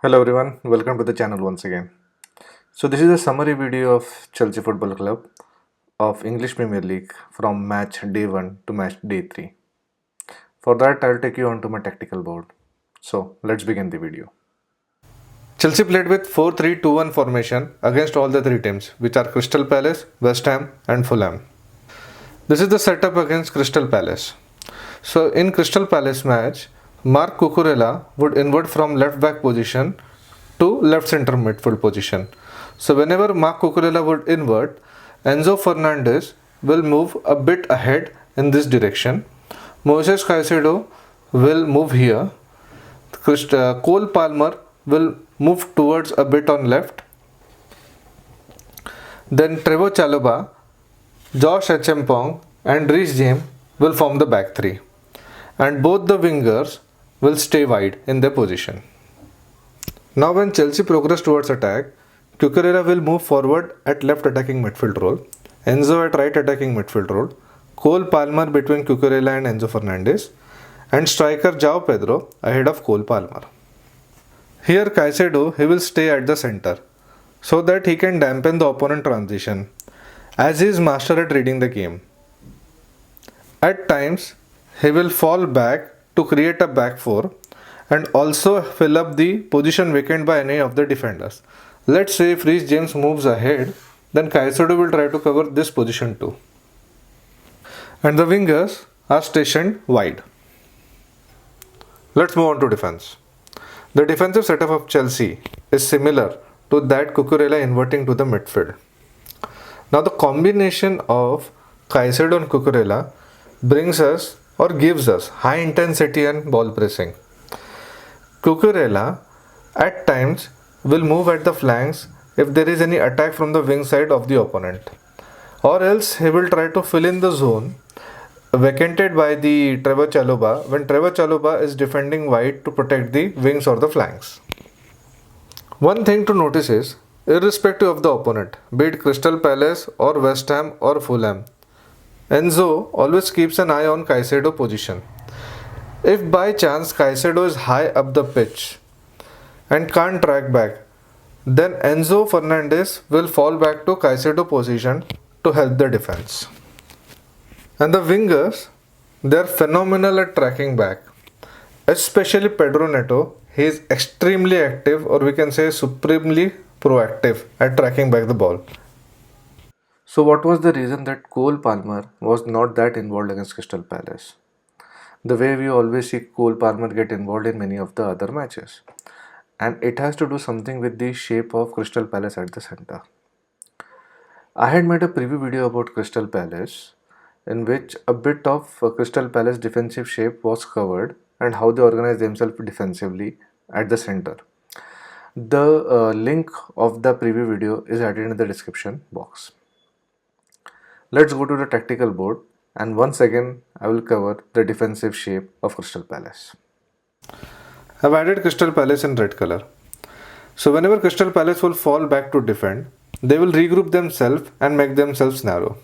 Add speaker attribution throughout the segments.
Speaker 1: Hello everyone, welcome to the channel once again. So this is a summary video of Chelsea Football Club of English Premier League from match day 1 to match day 3. For that I'll take you onto my tactical board. So let's begin the video. Chelsea played with 4-3-2-1 formation against all the three teams, which are Crystal Palace, West Ham and Fulham. This is the setup against Crystal Palace. So in Crystal Palace match, Marc Cucurella would invert from left back position to left center midfield position. So whenever Marc Cucurella would invert, Enzo Fernandez will move a bit ahead in this direction. Moises Caicedo will move here. Cole Palmer will move towards a bit on left. Then Trevor Chalobah, Josh Echempong and Reece James will form the back three. And both the wingers will stay wide in their position. Now when Chelsea progress towards attack, Cucurella will move forward at left attacking midfield role, Enzo at right attacking midfield role, Cole Palmer between Cucurella and Enzo Fernandez, and striker João Pedro ahead of Cole Palmer. Here Caicedo, he will stay at the center so that he can dampen the opponent transition as he is master at reading the game. At times, he will fall back to create a back four and also fill up the position vacant by any of the defenders. Let's say if Reece James moves ahead, then Caicedo will try to cover this position too. And the wingers are stationed wide. Let's move on to defense. The defensive setup of Chelsea is similar to that Cucurella inverting to the midfield. Now the combination of Caicedo and Cucurella brings us or gives us high intensity and ball pressing. Cucurella at times will move at the flanks if there is any attack from the wing side of the opponent, or else he will try to fill in the zone vacated by the Trevor Chalobah when Trevor Chalobah is defending wide to protect the wings or the flanks. One thing to notice is, irrespective of the opponent, be it Crystal Palace or West Ham or Fulham, Enzo always keeps an eye on Caicedo position. If by chance Caicedo is high up the pitch and can't track back, then Enzo Fernandez will fall back to Caicedo position to help the defense. And the wingers, they are phenomenal at tracking back. Especially Pedro Neto, he is extremely active, or we can say supremely proactive at tracking back the ball. So what was the reason that Cole Palmer was not that involved against Crystal Palace? The way we always see Cole Palmer get involved in many of the other matches. And it has to do something with the shape of Crystal Palace at the center. I had made a preview video about Crystal Palace in which a bit of Crystal Palace defensive shape was covered and how they organize themselves defensively at the center. The link of the preview video is added in the description box. Let's go to the tactical board and once again I will cover the defensive shape of Crystal Palace. I've added Crystal Palace in red color. So whenever Crystal Palace will fall back to defend, they will regroup themselves and make themselves narrow.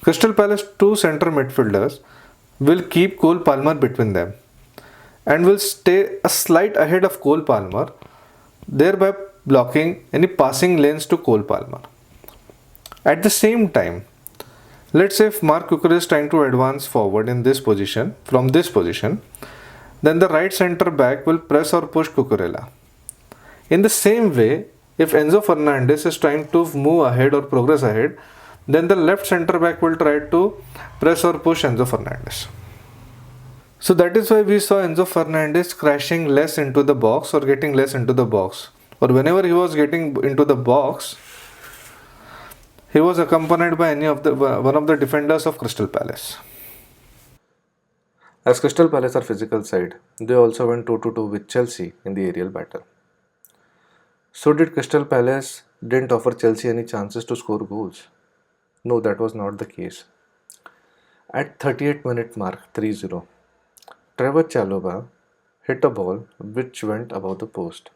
Speaker 1: Crystal Palace two center midfielders will keep Cole Palmer between them and will stay a slight ahead of Cole Palmer, thereby blocking any passing lanes to Cole Palmer. At the same time, let's say if Marc Cucurella is trying to advance forward in this position, from this position, then the right center back will press or push Cucurella. In the same way, if Enzo Fernandez is trying to move ahead or progress ahead, then the left center back will try to press or push Enzo Fernandez. So that is why we saw Enzo Fernandez crashing less into the box or getting less into the box. Or whenever he was getting into the box, he was accompanied by one of the defenders of Crystal Palace. As Crystal Palace are physical side, they also went toe-to-toe with Chelsea in the aerial battle. So did Crystal Palace didn't offer Chelsea any chances to score goals? No, that was not the case. At 38 minute mark 3-0, Trevor Chalobah hit a ball which went above the post.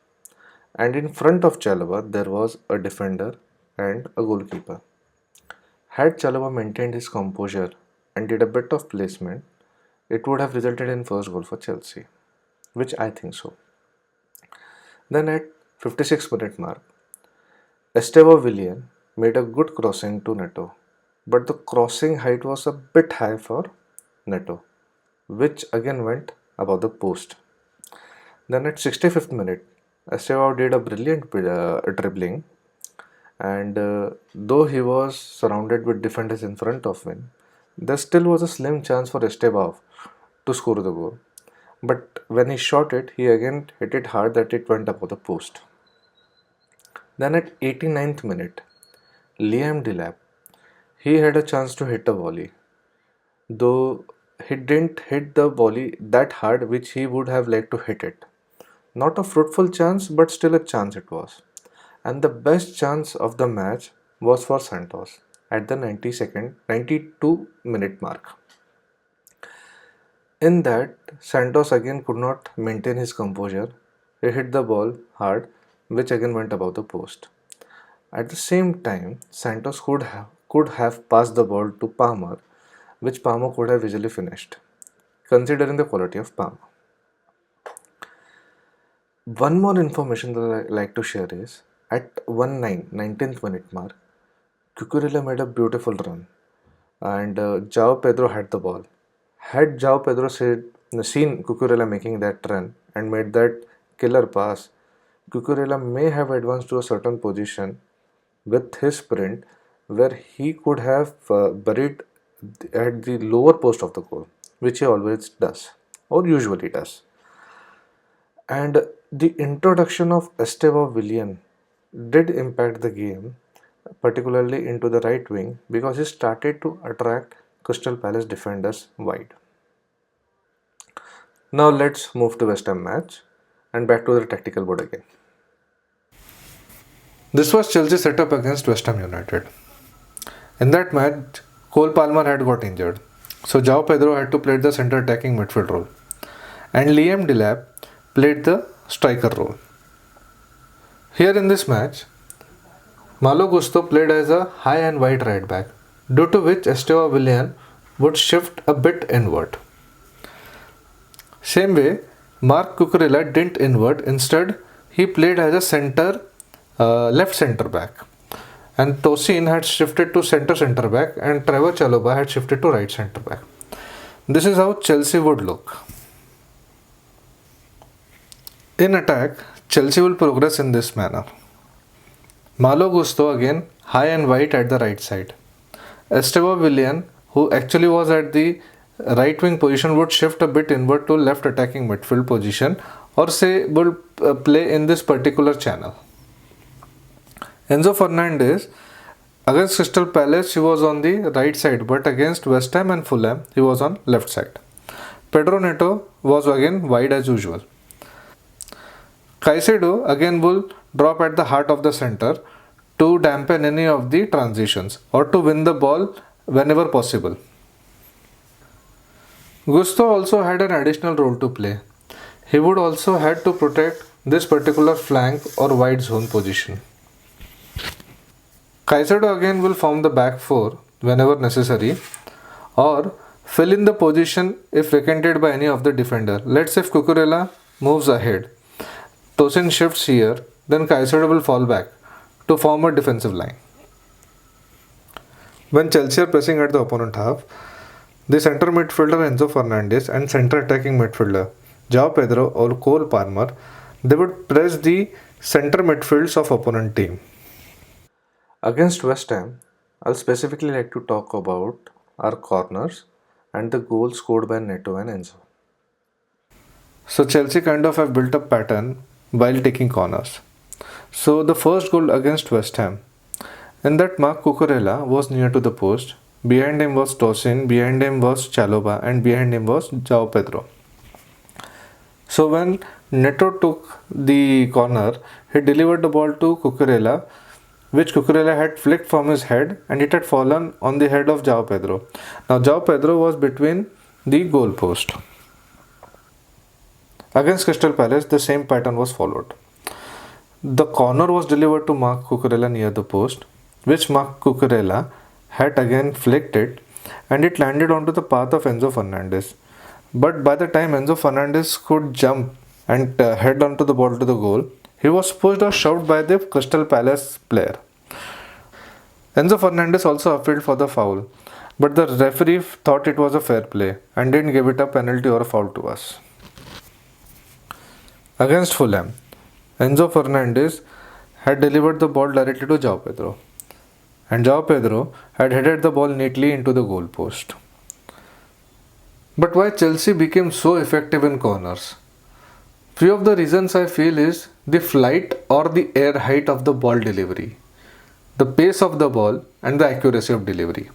Speaker 1: And in front of Chalobah there was a defender and a goalkeeper. Had Chalobah maintained his composure and did a bit of placement, it would have resulted in first goal for Chelsea, which I think so. Then at 56-minute mark, Esteva Willian made a good crossing to Neto, but the crossing height was a bit high for Neto, which again went above the post. Then at 65th minute, Esteva did a brilliant dribbling, and though he was surrounded with defenders in front of him, there still was a slim chance for Esteva to score the goal. But when he shot it, he again hit it hard that it went above the post. Then at 89th minute, Liam Delap, he had a chance to hit a volley, though he didn't hit the volley that hard which he would have liked to hit it. Not a fruitful chance, but still a chance it was. And the best chance of the match was for Santos at the 92-minute mark. In that, Santos again could not maintain his composure. He hit the ball hard, which again went above the post. At the same time, Santos could have passed the ball to Palmer, which Palmer could have easily finished, considering the quality of Palmer. One more information that I like to share is at 19th minute mark, Cucurella made a beautiful run, and João Pedro had the ball. Had João Pedro seen Cucurella making that run and made that killer pass, Cucurella may have advanced to a certain position with his sprint where he could have buried at the lower post of the goal, which he always does or usually does. And the introduction of Esteva Willian did impact the game, particularly into the right wing, because he started to attract Crystal Palace defenders wide. Now let's move to West Ham match and back to the tactical board again. This was Chelsea setup against West Ham United. In that match, Cole Palmer had got injured, so João Pedro had to play the center attacking midfield role, and Liam Delap played the striker role. Here in this match, Malo Gusto played as a high and wide right back, due to which Esteva Willian would shift a bit inward. Same way, Marc Cucurella didn't invert, instead, he played as a left centre back. And Tosin had shifted to centre back, and Trevor Chalobah had shifted to right centre back. This is how Chelsea would look. In attack, Chelsea will progress in this manner. Malo Gusto again high and wide at the right side. Esteva Willian, who actually was at the right wing position, would shift a bit inward to left attacking midfield position, or say would play in this particular channel. Enzo Fernandez against Crystal Palace, he was on the right side, but against West Ham and Fulham, he was on left side. Pedro Neto was again wide as usual. Caicedo again will drop at the heart of the center to dampen any of the transitions or to win the ball whenever possible. Gusto also had an additional role to play. He would also had to protect this particular flank or wide zone position. Caicedo again will form the back four whenever necessary, or fill in the position if vacated by any of the defender. Let's say if Cucurella moves ahead, Tosin shifts here, then Caicedo will fall back to form a defensive line. When Chelsea are pressing at the opponent half, the centre midfielder Enzo Fernandez and centre attacking midfielder João Pedro or Cole Palmer, they would press the centre midfields of opponent team. Against West Ham, I'll specifically like to talk about our corners and the goals scored by Neto and Enzo. So Chelsea kind of have built a pattern while taking corners. So the first goal against West Ham, in that Marc Cucurella was near to the post, behind him was Tosin, behind him was Chalobah, and behind him was João Pedro. So when Neto took the corner, he delivered the ball to Cucurella, which Cucurella had flicked from his head, and it had fallen on the head of João Pedro. Now João Pedro was between the goal post. Against Crystal Palace, the same pattern was followed. The corner was delivered to Marc Cucurella near the post, which Marc Cucurella had again flicked it, and it landed onto the path of Enzo Fernandez. But by the time Enzo Fernandez could jump and head onto the ball to the goal, he was pushed or shoved by the Crystal Palace player. Enzo Fernandez also appealed for the foul, but the referee thought it was a fair play and didn't give it a penalty or a foul to us. Against Fulham, Enzo Fernandez had delivered the ball directly to João Pedro, and João Pedro had headed the ball neatly into the goal post. But why Chelsea became so effective in corners? Few of the reasons I feel is the flight or the air height of the ball delivery, the pace of the ball and the accuracy of delivery.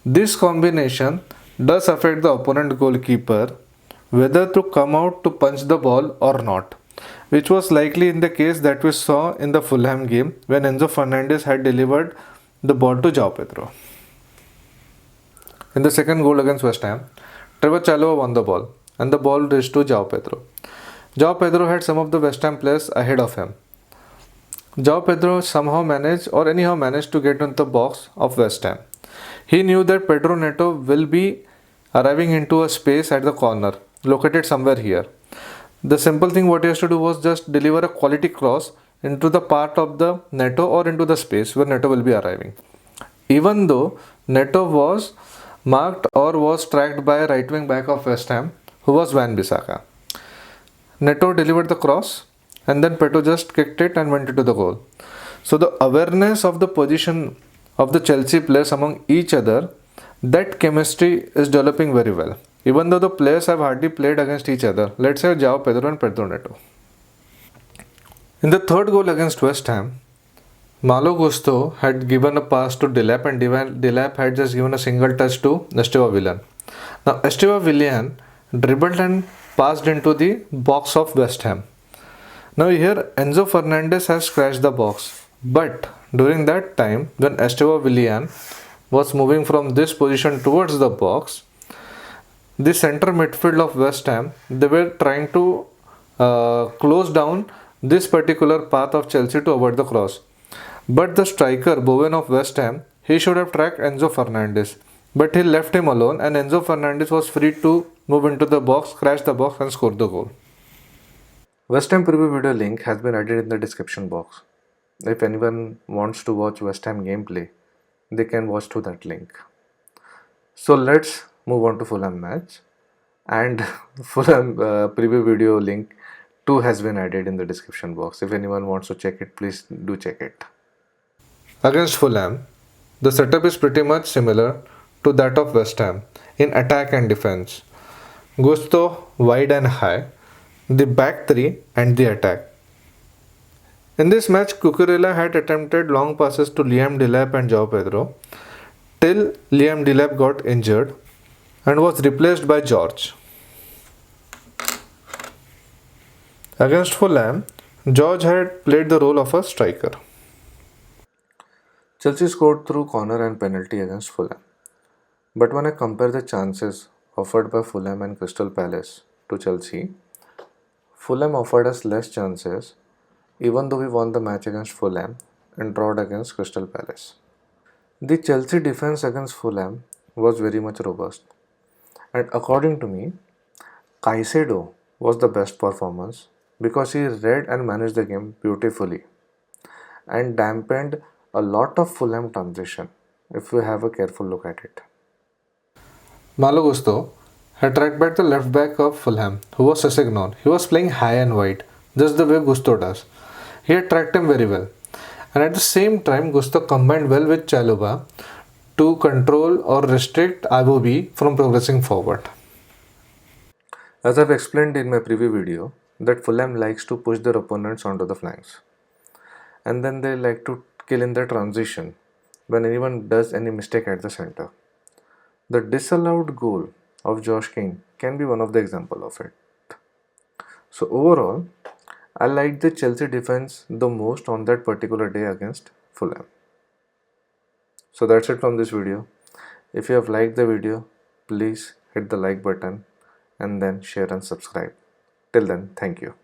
Speaker 1: This combination does affect the opponent goalkeeper whether to come out to punch the ball or not, which was likely in the case that we saw in the Fulham game when Enzo Fernandez had delivered the ball to João Pedro. In the second goal against West Ham, Trevor Chalobah won the ball and the ball reached to João Pedro. João Pedro had some of the West Ham players ahead of him. João Pedro somehow managed to get into the box of West Ham. He knew that Pedro Neto will be arriving into a space at the corner, located somewhere here. The simple thing what he has to do was just deliver a quality cross into the part of the Neto or into the space where Neto will be arriving. Even though Neto was marked or was tracked by a right wing back of West Ham, who was Wan-Bissaka. Neto delivered the cross and then Pedro just kicked it and went into the goal. So the awareness of the position of the Chelsea players among each other, that chemistry is developing very well. Even though the players have hardly played against each other, let's say João Pedro and Pedro Neto. In the third goal against West Ham, Malo Gusto had given a pass to Delap and Delap had just given a single touch to Esteban Villan. Now Esteban Villan dribbled and passed into the box of West Ham. Now here Enzo Fernandez has scratched the box, but during that time when Esteban Villan was moving from this position towards the box, the center midfield of West Ham, they were trying to close down this particular path of Chelsea to avoid the cross. But the striker Bowen of West Ham, he should have tracked Enzo Fernandez, but he left him alone and Enzo Fernandez was free to move into the box, crash the box and score the goal. West Ham preview video link has been added in the description box. If anyone wants to watch West Ham gameplay, they can watch through that link. So let's move on to Fulham match, and Fulham preview video link too has been added in the description box. If anyone wants to check it, please do check it. Against Fulham, the setup is pretty much similar to that of West Ham in attack and defense. Gusto wide and high, the back three and the attack. In this match, Cucurella had attempted long passes to Liam Delap and João Pedro till Liam Delap got injured and was replaced by George. Against Fulham, George had played the role of a striker. Chelsea scored through corner and penalty against Fulham. But when I compare the chances offered by Fulham and Crystal Palace to Chelsea, Fulham offered us less chances even though we won the match against Fulham and drawed against Crystal Palace. The Chelsea defense against Fulham was very much robust, and according to me, Caicedo was the best performance because he read and managed the game beautifully and dampened a lot of Fulham transition if we have a careful look at it. Malo Gusto had tracked back the left back of Fulham, who was Sessegnon. He was playing high and wide, just the way Gusto does. He had tracked him very well. And at the same time, Gusto combined well with Chalobah to control or restrict Iwobi from progressing forward. As I've explained in my previous video, that Fulham likes to push their opponents onto the flanks. And then they like to kill in the transition when anyone does any mistake at the center. The disallowed goal of Josh King can be one of the example of it. So overall, I liked the Chelsea defense the most on that particular day against Fulham. So that's it from this video. If you have liked the video, please hit the like button and then share and subscribe. Till then, thank you.